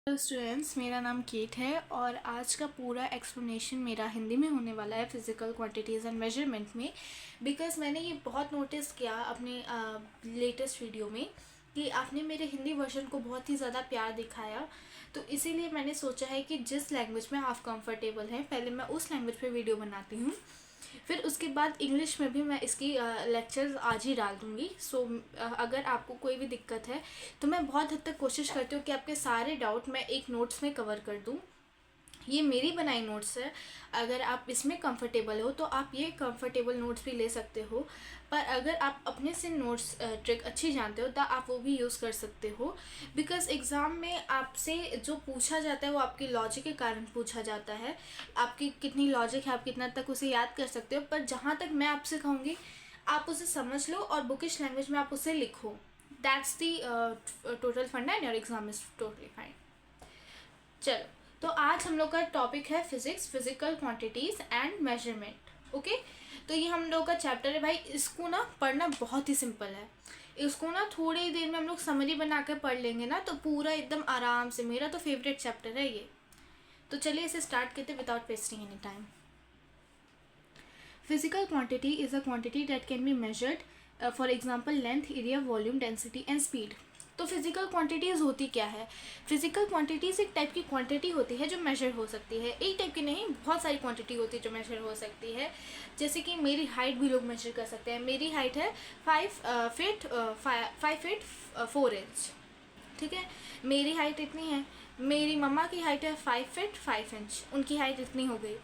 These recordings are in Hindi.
हेलो स्टूडेंट्स, मेरा नाम केट है और आज का पूरा एक्सप्लेनेशन मेरा हिंदी में होने वाला है फिज़िकल क्वांटिटीज़ एंड मेजरमेंट में। बिकॉज़ मैंने ये बहुत नोटिस किया अपने लेटेस्ट वीडियो में कि आपने मेरे हिंदी वर्जन को बहुत ही ज़्यादा प्यार दिखाया। तो इसीलिए मैंने सोचा है कि जिस लैंग्वेज में आप कंफर्टेबल हैं पहले मैं उस लैंग्वेज पे वीडियो बनाती हूँ, फिर उसके बाद इंग्लिश में भी मैं इसकी लेक्चर्स आज ही डाल दूँगी। सो अगर आपको कोई भी दिक्कत है तो मैं बहुत हद तक कोशिश करती हूँ कि आपके सारे डाउट मैं एक नोट्स में कवर कर दूँ। ये मेरी बनाई नोट्स है, अगर आप इसमें कंफर्टेबल हो तो आप ये कंफर्टेबल नोट्स भी ले सकते हो, पर अगर आप अपने से नोट्स ट्रिक अच्छी जानते हो तो आप वो भी यूज़ कर सकते हो। बिकॉज़ एग्ज़ाम में आपसे जो पूछा जाता है वो आपकी लॉजिक के कारण पूछा जाता है, आपकी कितनी लॉजिक है, आप कितना तक उसे याद कर सकते हो। पर जहाँ तक मैं आपसे कहूँगी आप उसे समझ लो और बुकिश लैंग्वेज में आप उसे लिखो। दैट्स दी टोटल फंडा and your exam is totally fine. चलो, तो आज हम लोग का टॉपिक है physics, physical quantities and measurement. Okay, तो ये हम लोग का चैप्टर है भाई। इसको ना पढ़ना बहुत ही सिंपल है, इसको ना थोड़ी ही देर में हम लोग समरी बना कर पढ़ लेंगे ना तो पूरा एकदम आराम से। मेरा तो फेवरेट चैप्टर है ये। तो चलिए इसे स्टार्ट करते without wasting any time. Physical quantity is a quantity that can be measured, for example length, area, volume, density and speed. तो फिजिकल क्वांटिटीज़ होती क्या है? फिजिकल क्वांटिटीज़ एक टाइप की क्वांटिटी होती है जो मेजर हो सकती है। एक टाइप की नहीं, बहुत सारी क्वांटिटी होती है जो मेजर हो सकती है। जैसे कि मेरी हाइट भी लोग मेजर कर सकते हैं। मेरी हाइट है 5 फीट 4 इंच, ठीक है। मेरी हाइट इतनी है। मेरी मम्मा की हाइट है 5 फीट 5 इंच, उनकी हाइट इतनी हो गई।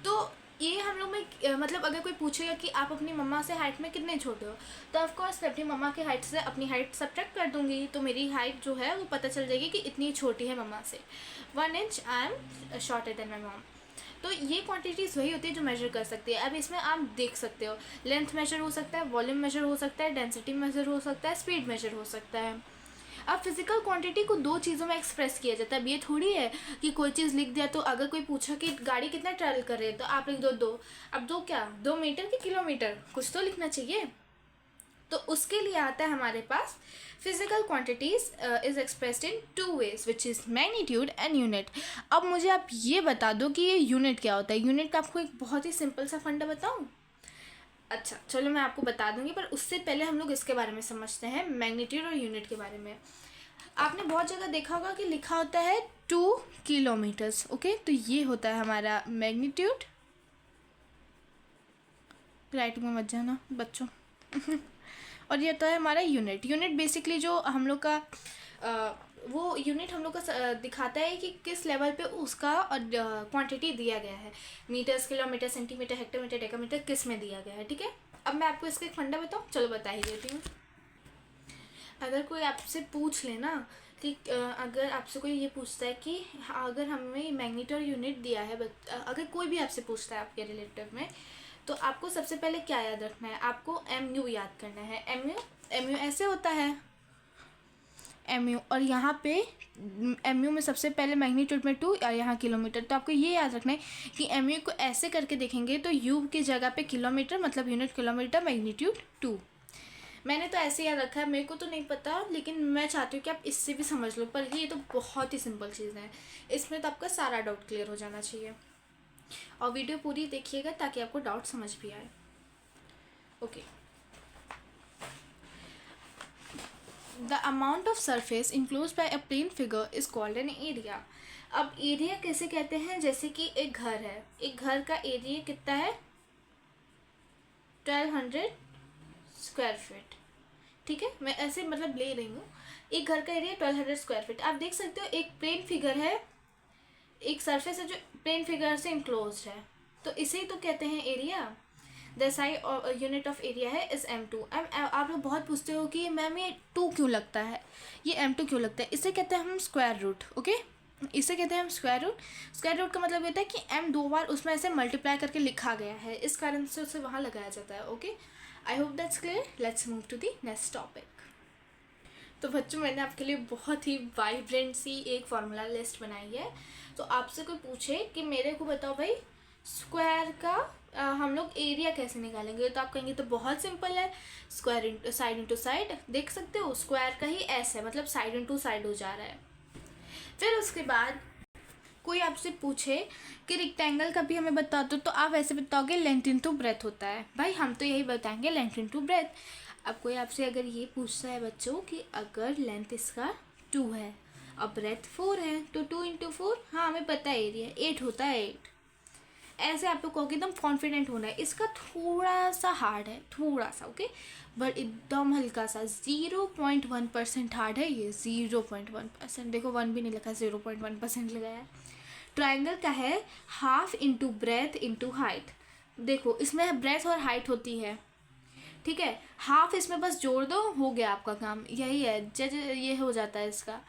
तो ये हम लोग में मतलब अगर कोई पूछेगा कि आप अपनी मम्मा से हाइट में कितने छोटे हो, तो ऑफकोर्स मैं अपनी मम्मा की हाइट से अपनी हाइट सब्ट्रैक्ट कर दूंगी, तो मेरी हाइट जो है वो पता चल जाएगी कि इतनी छोटी है मम्मा से। 1 inch I am shorter than my mom. तो ये क्वांटिटीज़ वही होती है जो मेजर कर सकती है। अब इसमें आप देख सकते हो, लेंथ मेजर हो सकता है, वॉल्यूम मेजर हो सकता है, डेंसिटी मेजर हो सकता है, स्पीड मेजर हो सकता है। अब फिजिकल क्वांटिटी को दो चीज़ों में एक्सप्रेस किया जाता है। अब ये थोड़ी है कि कोई चीज़ लिख दिया तो अगर कोई पूछा कि गाड़ी कितना ट्रैवल कर रही है तो आप लिख दो 2। अब 2 क्या, 2 मीटर कि किलोमीटर, कुछ तो लिखना चाहिए। तो उसके लिए आता है हमारे पास physical quantities is expressed in 2 ways which is magnitude and unit. अब मुझे आप ये बता दो कि ये यूनिट क्या होता है। यूनिट का आपको एक बहुत ही सिंपल सा फंडा बताऊँ? अच्छा चलो मैं आपको बता दूंगी, पर उससे पहले हम लोग इसके बारे में समझते हैं, मैग्नीट्यूड और यूनिट के बारे में। आपने बहुत जगह देखा होगा कि लिखा होता है 2 किलोमीटर्स। ओके, तो ये होता है हमारा मैग्नीट्यूड। राइटिंग में मत जाना बच्चों। और ये होता है हमारा यूनिट। यूनिट बेसिकली जो हम लोग का वो यूनिट हम लोग का दिखाता है कि किस लेवल पे उसका क्वांटिटी दिया गया है। Metres, kilometre, centimetre, hectometre, decametre, किस में दिया गया है, ठीक है। अब मैं आपको इसका एक फंडा बताऊँ, चलो बता ही देती हूँ। अगर कोई आपसे पूछ ले ना कि अगर आपसे कोई ये पूछता है कि अगर हमें मैग्नीट्यूड यूनिट दिया है, अगर कोई भी आपसे पूछता है आपके रिलेटिव में, तो आपको सबसे पहले क्या याद रखना है? आपको MU याद करना है। MU ऐसे होता है MU, और यहाँ पे MU में सबसे पहले मैग्नीट्यूड में 2 और यहाँ किलोमीटर। तो आपको ये याद रखना है कि MU को ऐसे करके देखेंगे तो U की जगह पे किलोमीटर मतलब यूनिट किलोमीटर, मैग्नीट्यूड 2। मैंने तो ऐसे याद रखा है, मेरे को तो नहीं पता, लेकिन मैं चाहती हूँ कि आप इससे भी समझ लो। पर ये तो बहुत ही सिंपल चीज़ है, इसमें तो आपका सारा डाउट क्लियर हो जाना चाहिए। और वीडियो पूरी देखिएगा ताकि आपको डाउट समझ भी आए। Okay, the amount of surface enclose by a plane figure is called an area. अब एरिया कैसे कहते हैं? जैसे कि एक घर है, एक घर का एरिया कितना है? 1200 स्क्वायर फीट, ठीक है। मैं ऐसे मतलब ले रही हूँ, एक घर का एरिया 1200 स्क्वायर फीट। आप देख सकते हो एक प्लेन फिगर है, एक सरफेस है जो प्लेन फिगर से इनक्लोज है, तो इसे ही तो कहते हैं area. The side unit of area है इस M2। आप लोग बहुत पूछते हो कि मैम ये 2 क्यों लगता है, ये M2 क्यों लगता है? इसे कहते हैं हम स्क्वायर रूट। ओके, इसे कहते हैं हम स्क्वायर रूट। स्क्वायर रूट का मतलब ये होता है कि M 2 बार उसमें ऐसे मल्टीप्लाई करके लिखा गया है, इस कारण से उसे वहाँ लगाया जाता है। Okay, I hope that's clear. Let's move to the next topic. तो बच्चों, मैंने आपके लिए बहुत ही वाइब्रेंट सी एक फार्मूला लिस्ट बनाई है। तो आपसे कोई पूछे कि मेरे को बताओ भाई स्क्वायर का हम लोग एरिया कैसे निकालेंगे, तो आप कहेंगे तो बहुत सिंपल है, स्क्वायर साइड इंटू साइड। देख सकते हो स्क्वायर का ही एस है, मतलब साइड इंटू साइड हो जा रहा है। फिर उसके बाद कोई आपसे पूछे कि रेक्टेंगल का भी हमें बता दो, तो आप ऐसे बताओगे लेंथ इनटू ब्रेथ होता है। भाई हम तो यही बताएंगे, लेंथ इनटू ब्रेथ। अब कोई आपसे अगर ये पूछता है बच्चों कि अगर लेंथ इसका 2 है और ब्रेथ 4 है तो 2 इंटू 4, हाँ हमें पता है एरिया 8 होता है 8। ऐसे आप लोग कहोगे, एकदम कॉन्फिडेंट होना है। इसका थोड़ा सा हार्ड है, थोड़ा सा, ओके, बट एकदम हल्का सा 0.1% हार्ड है ये, 0.1%। देखो 1 भी नहीं लिखा, 0.1% लगाया है। ट्राइंगल का है half into breadth into height. देखो इसमें ब्रेथ और हाइट होती है, ठीक है, हाफ इसमें बस जोड़ दो, हो गया आपका काम, यही है जज, ये हो जाता है इसका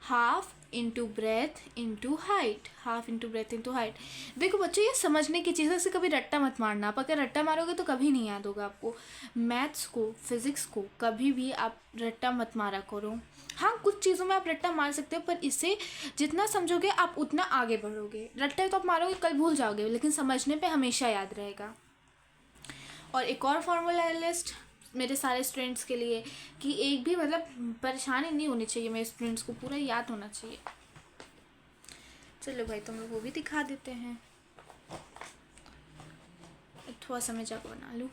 half into breadth into height, half into breadth into height. देखो बच्चों ये समझने की चीज़ है, इससे कभी रट्टा मत मारना। आप अगर रट्टा मारोगे तो कभी नहीं याद होगा आपको। मैथ्स को, फिज़िक्स को कभी भी आप रट्टा मत मारा करो। हाँ कुछ चीज़ों में आप रट्टा मार सकते हो, पर इससे जितना समझोगे आप उतना आगे बढ़ोगे। रट्टा तो आप मारोगे कल भूल जाओगे, लेकिन समझने पे हमेशा याद रहेगा। और एक और फॉर्मूला है लिस्ट मेरे सारे स्टूडेंट्स के लिए, कि एक भी मतलब परेशानी नहीं होनी चाहिए, मेरे स्टूडेंट्स को पूरा याद होना चाहिए। चलो भाई तुम लोग वो भी दिखा देते हैं, थोड़ा सा मैं जगह बना लूँ।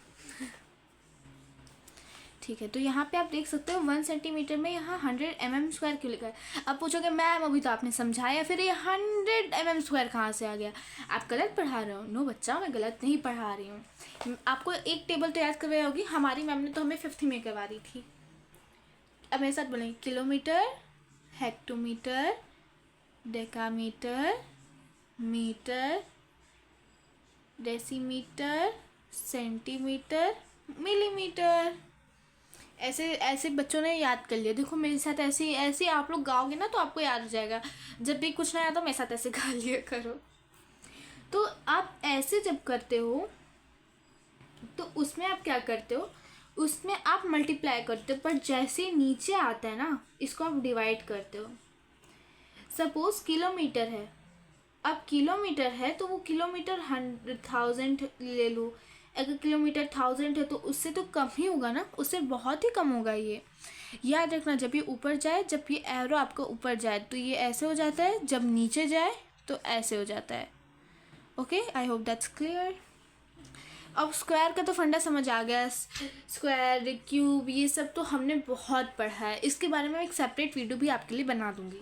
ठीक है, तो यहाँ पे आप देख सकते हो 1 सेंटीमीटर में यहाँ 100 mm² क्यों लिखा है। अब पूछोगे मैम अभी तो आपने समझाया, फिर ये 100 mm² कहाँ से आ गया? आप गलत पढ़ा रहे हो। नो बच्चा, मैं गलत नहीं पढ़ा रही हूँ। आपको एक टेबल तो याद करवाई होगी, हमारी मैम ने तो हमें 5th में करवा दी थी। अब मेरे साथ बोलेंगे, kilometre, hectometre, decametre, metre, decimetre, centimetre, millimetre. ऐसे ऐसे बच्चों ने याद कर लिया। देखो मेरे साथ ऐसे ऐसे आप लोग गाओगे ना तो आपको याद हो जाएगा। जब भी कुछ ना आया तो मेरे साथ ऐसे गा लिया करो। तो आप ऐसे जब करते हो तो उसमें आप क्या करते हो, उसमें आप मल्टीप्लाई करते हो, पर जैसे नीचे आता है ना इसको आप डिवाइड करते हो। सपोज किलोमीटर है, अब किलोमीटर है तो वो किलोमीटर 1000 ले लो। अगर किलोमीटर 1000 है तो उससे तो कम ही होगा ना, उससे बहुत ही कम होगा। ये याद रखना, जब ये ऊपर जाए, जब ये एरो आपका ऊपर जाए तो ये ऐसे हो जाता है, जब नीचे जाए तो ऐसे हो जाता है। Okay, I hope that's clear. अब स्क्वायर का तो फंडा समझ आ गया। स्क्वायर, क्यूब, ये सब तो हमने बहुत पढ़ा है। इसके बारे में एक सेपरेट वीडियो भी आपके लिए बना दूंगी।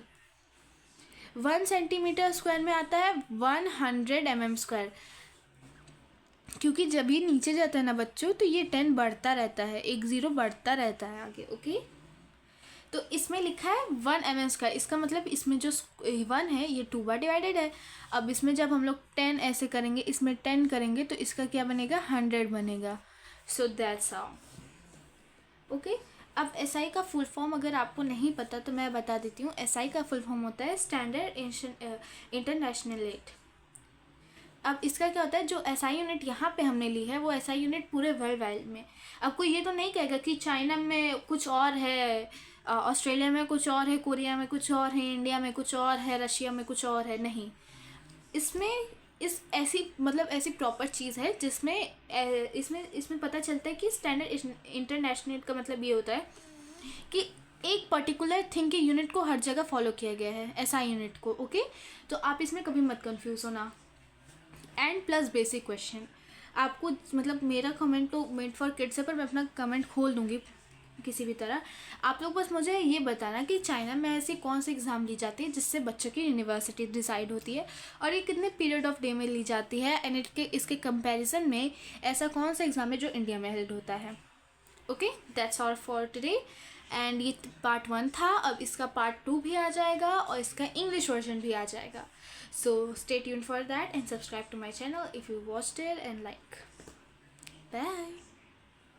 1 सेंटीमीटर स्क्वायर में आता है 100 mm², क्योंकि जब ये नीचे जाता है ना बच्चों तो ये 10 बढ़ता रहता है, 1 0 बढ़ता रहता है आगे। ओके, तो इसमें लिखा है 1 mm², इसका मतलब इसमें जो 1 है ये 2 बार डिवाइडेड है। अब इसमें जब हम लोग 10 ऐसे करेंगे, इसमें 10 करेंगे तो इसका क्या बनेगा, 100 बनेगा। So that's how. ओके, अब एसआई का फुल फॉर्म अगर आपको नहीं पता तो मैं बता देती हूँ। एसआई का फुल फॉर्म होता है स्टैंडर्ड इंटरनेशनल रेट। अब इसका क्या होता है, जो एसआई यूनिट यहाँ पे हमने ली है वो एसआई यूनिट पूरे वर्ल्ड वाइड में। अब कोई ये तो नहीं कहेगा कि चाइना में कुछ और है, ऑस्ट्रेलिया में कुछ और है, कोरिया में कुछ और है, इंडिया में कुछ और है, रशिया में कुछ और है। नहीं, इसमें ऐसी मतलब ऐसी प्रॉपर चीज़ है जिसमें इसमें पता चलता है कि स्टैंडर्ड इंटरनेशनल का मतलब ये होता है कि एक पर्टिकुलर थिंग के यूनिट को हर जगह फॉलो किया गया है, ऐसा यूनिट को। ओके, तो आप इसमें कभी मत कंफ्यूज होना। एंड प्लस बेसिक क्वेश्चन आपको, मतलब मेरा कमेंट तो मेड फॉर किड्स है, पर मैं अपना कमेंट खोल दूंगी किसी भी तरह। आप लोग बस मुझे ये बताना कि चाइना में ऐसी कौन सी एग्ज़ाम ली जाती है जिससे बच्चों की यूनिवर्सिटी डिसाइड होती है, और ये कितने पीरियड ऑफ डे में ली जाती है, एंड इसके कंपैरिजन में ऐसा कौन सा एग्ज़ाम है जो इंडिया में हेल्ड होता है। Okay, that's all for today. And ये पार्ट 1 था, अब इसका पार्ट 2 भी आ जाएगा और इसका इंग्लिश वर्जन भी आ जाएगा। So stay tuned for that and subscribe to my channel if you watched it and like. Bye.